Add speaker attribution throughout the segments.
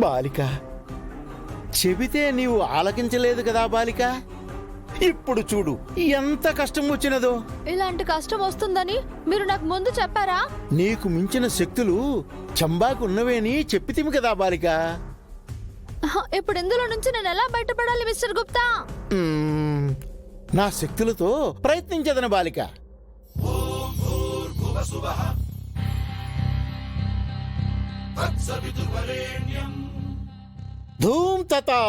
Speaker 1: బాలిక, చెబితే నీవు ఆలకించలేదు కదా బాలిక. ఇప్పుడు చూడు ఎంత కష్టం వచ్చినదో.
Speaker 2: ఇలాంటి కష్టం వస్తుందని మీరు నాకు ముందు చెప్పారా?
Speaker 1: నీకు మించిన శక్తులు చంబాకు ఉన్నవేని చెప్పితిమి కదా బాలిక.
Speaker 2: ఇప్పుడు ఇందులో నుంచి నేను ఎలా బయటపడాలి మిస్టర్ గుప్తా?
Speaker 1: నా శక్తులతో ప్రయత్నించదను బాలిక. ధూమ్ తతా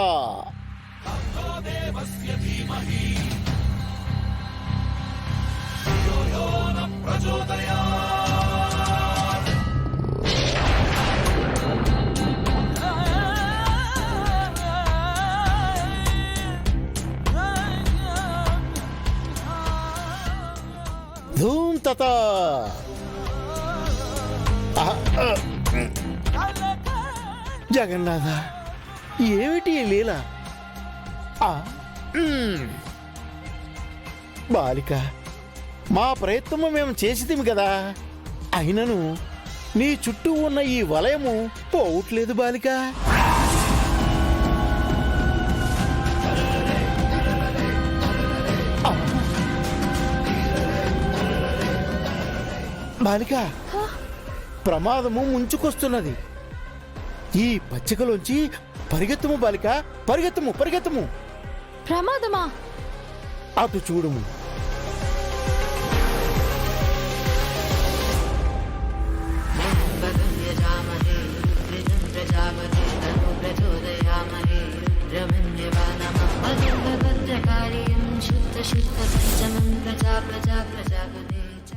Speaker 1: ధూమ్ తతా. జగన్నాథ, ఏమిటి ఈ లీల? బాలిక, మా ప్రయత్నము మేము చేసితిమి కదా, అయినను నీ చుట్టూ ఉన్న ఈ వలయము పోవట్లేదు బాలిక. బాలిక, ప్రమాదము ముంచుకొస్తున్నది. ఈ పచ్చికలోంచి పరిగెత్తుము బాలిక, పరిగెత్తుము పరిగెత్తుము.
Speaker 2: ప్రమాదమా?
Speaker 1: అటు చూడుము.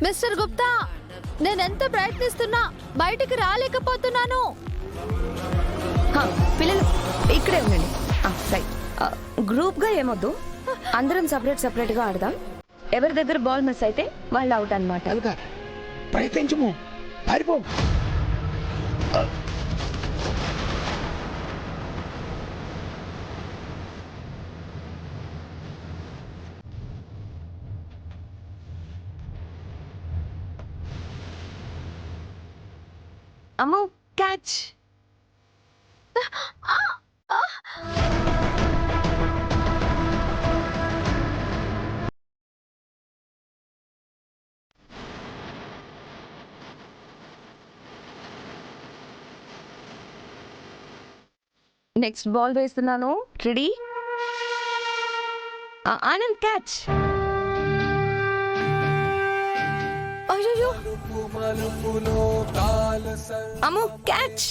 Speaker 2: మిస్టర్ గుప్తా, నేనెంత ప్రయత్నిస్తున్నా బయటికి రాలేకపోతున్నాను.
Speaker 3: పిల్లలు ఇక్కడే ఉండండి. రైట్, గ్రూప్ గా ఏమొద్దు, అందరం సపరేట్ సపరేట్ గా ఆడదాం. ఎవరి దగ్గర బాల్ మిస్ అయితే వాళ్ళు అవుట్ అన్నమాట.
Speaker 1: ప్రయత్నించము, పారిపో.
Speaker 3: అమ్మో, క్యాచ్. నెక్స్ట్ బాల్ వేస్తున్నాను. రెడీ? ఆనంద్, క్యాచ్.
Speaker 2: అయ్యో,
Speaker 3: అమ్మో, క్యాచ్.